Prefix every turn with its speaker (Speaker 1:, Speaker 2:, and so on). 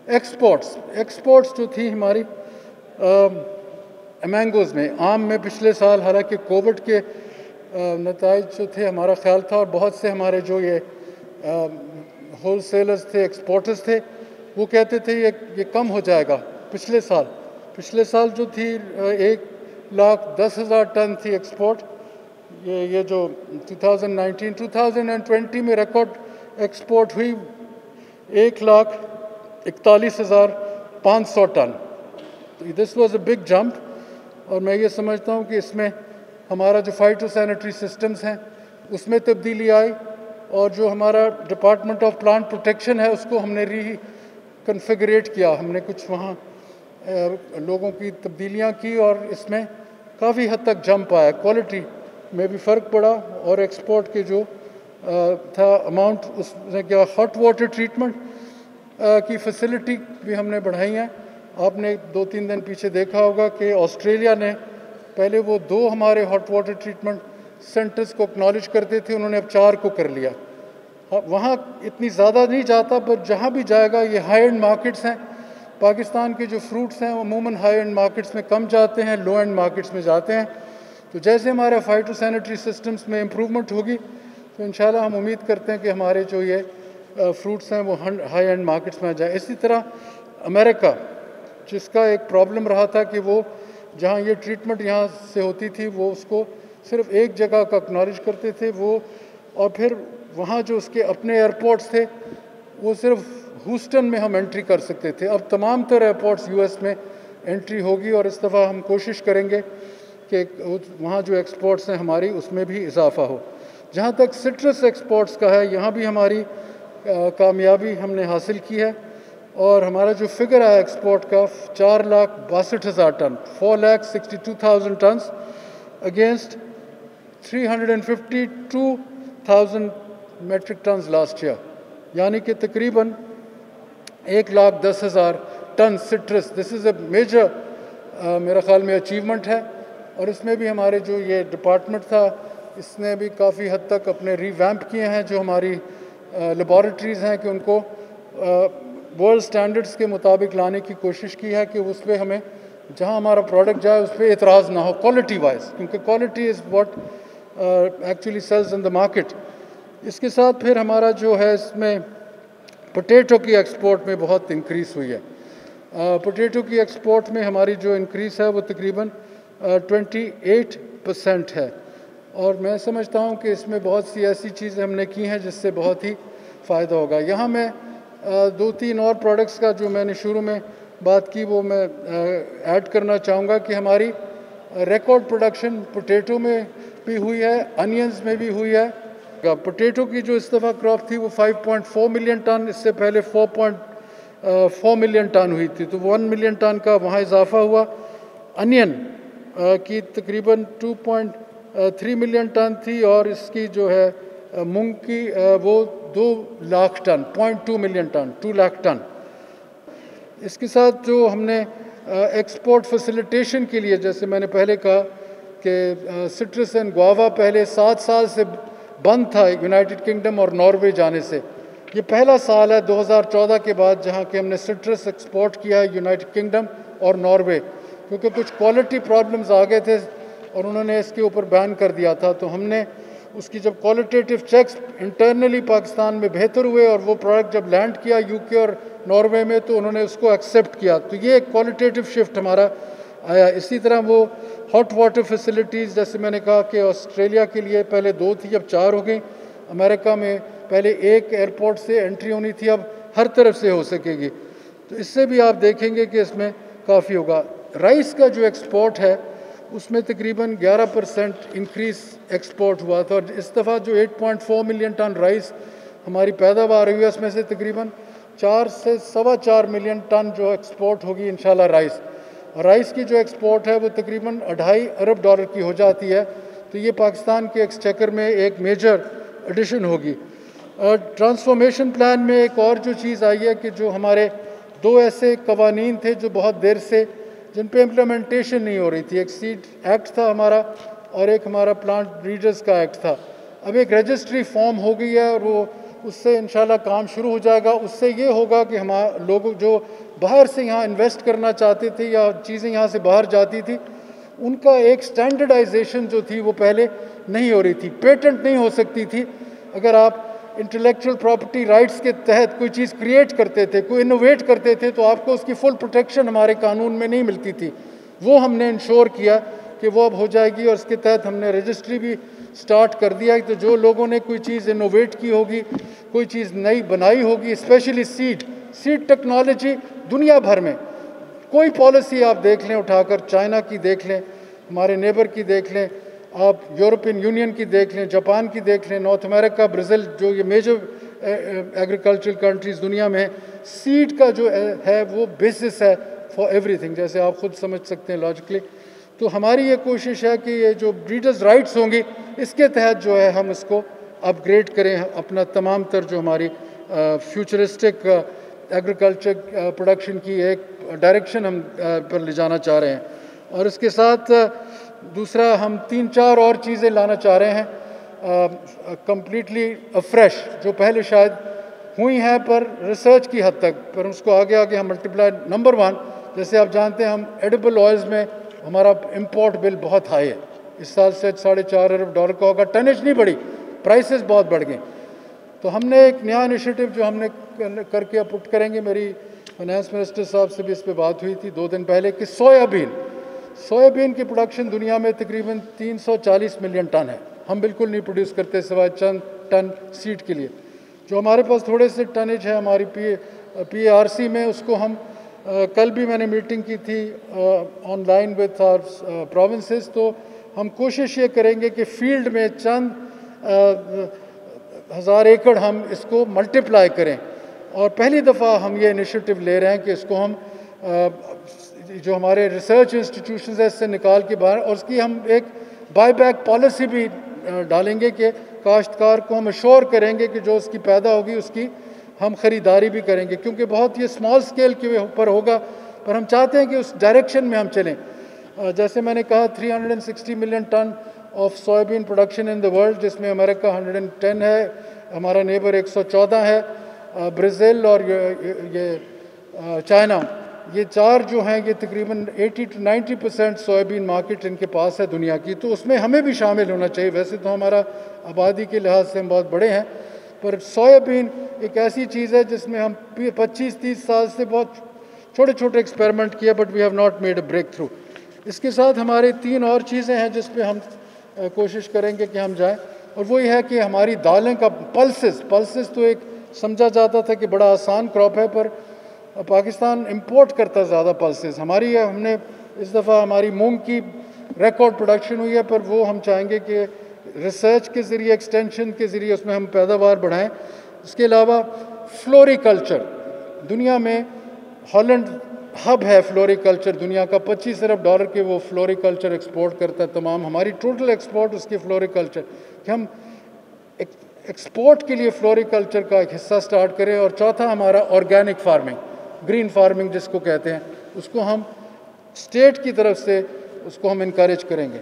Speaker 1: Exports جو تھی ہماری مینگوز میں، آم میں پچھلے سال، حالانکہ کووڈ کے نتائج جو تھے، ہمارا خیال تھا اور بہت سے ہمارے جو یہ ہول سیلرز تھے، ایکسپورٹرز تھے، وہ کہتے تھے یہ کم ہو جائے گا۔ پچھلے سال جو تھی 1,10,000 ٹن تھی ایکسپورٹ، یہ جو 2020 میں ریکارڈ ایکسپورٹ ہوئی 1,41,500 ton. This was a big jump, اور میں یہ سمجھتا ہوں کہ اس میں ہمارا جو فائٹو سینیٹری سسٹمز ہیں اس میں تبدیلی آئی، اور جو ہمارا ڈپارٹمنٹ آف پلانٹ پروٹیکشن ہے اس کو ہم نے ری کنفیگریٹ کیا، ہم نے کچھ وہاں لوگوں کی تبدیلیاں کی، اور اس میں کافی حد تک جمپ آیا، کوالٹی میں بھی فرق پڑا، اور ایکسپورٹ کے جو تھا اماؤنٹ اس نے کیا۔ ہاٹ واٹر ٹریٹمنٹ کی فیسلٹی بھی ہم نے بڑھائی ہیں۔ آپ نے 2-3 دن پیچھے دیکھا ہوگا کہ آسٹریلیا نے پہلے وہ 2 ہمارے ہاٹ واٹر ٹریٹمنٹ سینٹرز کو اکنالج کرتے تھے، انہوں نے اب 4 کو کر لیا۔ وہاں اتنی زیادہ نہیں جاتا، پر جہاں بھی جائے گا یہ ہائی اینڈ مارکیٹس ہیں۔ پاکستان کے جو فروٹس ہیں عموماً ہائی اینڈ مارکیٹس میں کم جاتے ہیں، لو اینڈ مارکیٹس میں جاتے ہیں۔ تو جیسے ہمارے فائٹو سینیٹری سسٹمز میں امپرومنٹ ہوگی تو انشاءاللہ ہم امید کرتے ہیں کہ ہمارے جو یہ فروٹس ہیں وہ ہائی اینڈ مارکیٹس میں آ جائیں۔ اسی طرح امریکہ، جس کا ایک پرابلم رہا تھا کہ وہ جہاں یہ ٹریٹمنٹ یہاں سے ہوتی تھی وہ اس کو صرف ایک جگہ کا اکنالج کرتے تھے وہ، اور پھر وہاں جو اس کے اپنے ایئرپورٹس تھے وہ صرف ہیوسٹن میں ہم انٹری کر سکتے تھے۔ اب تمام تر ایئرپورٹس یو ایس میں انٹری ہوگی، اور اس دفعہ ہم کوشش کریں گے کہ وہاں جو ایکسپورٹس ہیں ہماری اس میں بھی اضافہ ہو۔ جہاں تک سٹرس ایکسپورٹس کا ہے، یہاں بھی ہماری کامیابی ہم نے حاصل کی ہے، اور ہمارا جو فگر ہے ایکسپورٹ کا 4,62,000 ton, 4,62,000 tons against 352,000 metric tons last year, یعنی کہ تقریباً 1,10,000 ٹن سٹرس۔ دس از اے میجر میرا خیال میں اچیومنٹ ہے، اور اس میں بھی ہمارے جو یہ ڈپارٹمنٹ تھا اس نے بھی کافی حد تک اپنے ری ویمپ کیے ہیں، جو ہماری لیبارٹریز ہیں کہ ان کو ورلڈ سٹینڈرڈز کے مطابق لانے کی کوشش کی ہے کہ اس پہ ہمیں جہاں ہمارا پروڈکٹ جائے اس پہ اعتراض نہ ہو کوالٹی وائز، کیونکہ quality is what actually sells in the market. اس کے ساتھ پھر ہمارا جو ہے اس میں پوٹیٹو کی ایکسپورٹ میں بہت انکریز ہوئی ہے۔ پوٹیٹو کی ایکسپورٹ میں ہماری جو انکریز ہے وہ تقریباً 28% ہے، اور میں سمجھتا ہوں کہ اس میں بہت سی ایسی چیزیں ہم نے کی ہیں جس سے بہت ہی فائدہ ہوگا۔ یہاں میں 2-3 اور پروڈکٹس کا جو میں نے شروع میں بات کی وہ میں ایڈ کرنا چاہوں گا کہ ہماری ریکارڈ پروڈکشن پوٹیٹو میں بھی ہوئی ہے، انینز میں بھی ہوئی ہے۔ پوٹیٹو کی جو اس دفعہ کراپ تھی وہ 5.4 ملین ٹن، اس سے پہلے 4.4 ملین ٹن ہوئی تھی، تو 1 ملین ٹن کا وہاں اضافہ ہوا۔ انین کی تقریباً 2.3 ملین ٹن تھی، اور اس کی جو ہے مونگ کی وہ 2 lakh ton, 0.2 million ton, 2 lakh ton. اس کے ساتھ جو ہم نے ایکسپورٹ فیسیلیٹیشن کے لیے، جیسے میں نے پہلے کہا کہ سٹرس اینڈ گواوا پہلے 7 سال سے بند تھا یونائٹڈ کنگڈم اور ناروے جانے سے، یہ پہلا سال ہے 2014 کے بعد جہاں کہ ہم نے سٹرس ایکسپورٹ کیا ہے یونائٹڈ کنگڈم اور ناروے، کیونکہ کچھ کوالٹی پرابلمز آ گئے تھے اور انہوں نے اس کے اوپر بین کر دیا تھا، تو ہم نے اس کی جب کوالٹیٹیو چیکس انٹرنلی پاکستان میں بہتر ہوئے اور وہ پروڈکٹ جب لینڈ کیا یو کے اور ناروے میں تو انہوں نے اس کو ایکسیپٹ کیا، تو یہ ایک کوالٹیٹیو شفٹ ہمارا آیا۔ اسی طرح وہ ہاٹ واٹر فیسلٹیز، جیسے میں نے کہا کہ آسٹریلیا کے لیے پہلے 2 تھی اب 4 ہو گئی، امریکہ میں پہلے ایک ایئرپورٹ سے انٹری ہونی تھی اب ہر طرف سے ہو سکے گی، تو اس سے بھی آپ دیکھیں گے کہ اس میں کافی ہوگا۔ رائس کا جو ایکسپورٹ ہے اس میں تقریباً 11% انکریز ایکسپورٹ ہوا تھا، اور اس دفعہ جو 8.4 ملین ٹن رائس ہماری پیداوار ہوئی ہے اس میں سے تقریباً 4 سے 4.25 ملین ٹن جو ایکسپورٹ ہوگی انشاءاللہ رائس کی جو ایکسپورٹ ہے وہ تقریباً $2.5 ارب کی ہو جاتی ہے، تو یہ پاکستان کے ایکسچیکر میں ایک میجر ایڈیشن ہوگی۔ ٹرانسفارمیشن پلان میں ایک اور جو چیز آئی ہے کہ جو ہمارے 2 ایسے قوانین تھے جو بہت دیر سے جن پہ امپلیمنٹیشن نہیں ہو رہی تھی، ایک سیڈ ایکٹ تھا ہمارا اور ایک ہمارا پلانٹ بریڈرز کا ایکٹ تھا۔ اب ایک رجسٹری فارم ہو گئی ہے اور وہ اس سے انشاءاللہ کام شروع ہو جائے گا. اس سے یہ ہوگا کہ لوگ جو باہر سے یہاں انویسٹ کرنا چاہتے تھے یا چیزیں یہاں سے باہر جاتی تھی ان کا ایک سٹینڈرڈائزیشن جو تھی وہ پہلے نہیں ہو رہی تھی. پیٹنٹ نہیں ہو سکتی تھی. اگر آپ انٹلیکچوئل پراپرٹی رائٹس کے تحت کوئی چیز کریٹ کرتے تھے, کوئی انوویٹ کرتے تھے, تو آپ کو اس کی فل پروٹیکشن ہمارے قانون میں نہیں ملتی تھی. وہ ہم نے انشور کیا کہ وہ اب ہو جائے گی, اور اس کے تحت ہم نے رجسٹری بھی سٹارٹ کر دیا. تو جو لوگوں نے کوئی چیز انوویٹ کی ہوگی, کوئی چیز نئی بنائی ہوگی, اسپیشلی سیڈ ٹیکنالوجی دنیا بھر میں کوئی پالیسی آپ دیکھ لیں, اٹھا کر چائنا کی دیکھ لیں, ہمارے نیبر کی دیکھ لیں, آپ یورپین یونین کی دیکھ لیں, جاپان کی دیکھ لیں, نارتھ امریکہ, برازیل, جو یہ میجر ایگریکلچرل کنٹریز دنیا میں ہیں, سیڈ کا جو ہے وہ بیسس ہے فار ایوری تھنگ, جیسے آپ خود سمجھ سکتے ہیں لاجیکلی. تو ہماری یہ کوشش ہے کہ یہ جو بریڈرز رائٹس ہوں گی اس کے تحت جو ہے ہم اس کو اپ گریڈ کریں, اپنا تمام تر جو ہماری فیوچرسٹک ایگریکلچر پروڈکشن کی ایک ڈائریکشن ہم پر لے جانا چاہ رہے ہیں. اور اس کے ساتھ دوسرا ہم 3-4 اور چیزیں لانا چاہ رہے ہیں کمپلیٹلی فریش, جو پہلے شاید ہوئی ہیں پر ریسرچ کی حد تک, پر اس کو آگے ہم ملٹیپلائی. نمبر 1, جیسے آپ جانتے ہیں ہم ایڈیبل آئلز میں ہمارا امپورٹ بل بہت ہائی ہے. اس سال سے $4.5 ارب کا ہوگا. ٹنیج نہیں بڑھی, پرائسز بہت بڑھ گئے. تو ہم نے ایک نیا انیشیٹو جو ہم نے کر کے پٹ کریں گے, میری فائنانس منسٹر صاحب سے بھی اس پہ بات ہوئی تھی 2 دن پہلے, کہ سویابین کی پروڈکشن دنیا میں تقریباً 340 ملین ٹن ہے. ہم بالکل نہیں پروڈیوس کرتے سوائے چند ٹن سیڈ کے لیے. جو ہمارے پاس تھوڑے سے ٹنیج ہے ہماری پی آر سی میں, اس کو ہم کل بھی میں نے میٹنگ کی تھی online with our provinces. تو ہم کوشش یہ کریں گے کہ فیلڈ میں چند 1000 ایکڑ ہم اس کو ملٹیپلائی کریں. اور پہلی دفعہ ہم یہ انیشیٹو لے رہے ہیں کہ اس کو ہم جو ہمارے ریسرچ انسٹیٹیوشنز ہیں اس سے نکال کے باہر, اور اس کی ہم ایک بائی بیک پالیسی بھی ڈالیں گے کہ کاشتکار کو ہم ایشور کریں گے کہ جو اس کی پیدا ہوگی اس کی ہم خریداری بھی کریں گے, کیونکہ بہت یہ اسمال اسکیل کے اوپر ہوگا, پر ہم چاہتے ہیں کہ اس ڈائریکشن میں ہم چلیں. جیسے میں نے کہا 360 million ton of soybean production in the world, جس میں امریکہ 110 ہے, ہمارا نیبر 114 ہے, برازیل اور یہ چائنا, یہ 4 جو ہیں یہ تقریباً 80 to 90% سویابین مارکیٹ ان کے پاس ہے دنیا کی. تو اس میں ہمیں بھی شامل ہونا چاہیے. ویسے تو ہمارا آبادی کے لحاظ سے ہم بہت بڑے ہیں, پر سویابین ایک ایسی چیز ہے جس میں ہم 25-30 سال سے بہت چھوٹے ایکسپیریمنٹ کیا, but we have not made a breakthrough. اس کے ساتھ ہمارے 3 اور چیزیں ہیں جس پہ ہم کوشش کریں گے کہ ہم جائیں, اور وہ یہ ہے کہ ہماری دالیں کا پلسز تو ایک سمجھا جاتا تھا کہ بڑا آسان کراپ ہے, پر پاکستان امپورٹ کرتا زیادہ پلسز. ہم نے اس دفعہ ہماری مونگ کی ریکارڈ پروڈکشن ہوئی ہے, پر وہ ہم چاہیں گے کہ ریسرچ کے ذریعے, ایکسٹینشن کے ذریعے اس میں ہم پیداوار بڑھائیں. اس کے علاوہ فلوری کلچر, دنیا میں ہالینڈ ہب ہے فلوری کلچر دنیا کا, $25 ارب کے وہ فلوری کلچر ایکسپورٹ کرتا ہے تمام. ہماری ٹوٹل ایکسپورٹ اس کی فلوری کلچر, کہ ہم ایکسپورٹ کے لیے فلوری کلچر کا ایک حصہ سٹارٹ کریں. اور چوتھا ہمارا آرگینک فارمنگ, گرین فارمنگ جس کو کہتے ہیں, اس کو ہم اسٹیٹ کی طرف سے اس کو ہم انکریج کریں گے.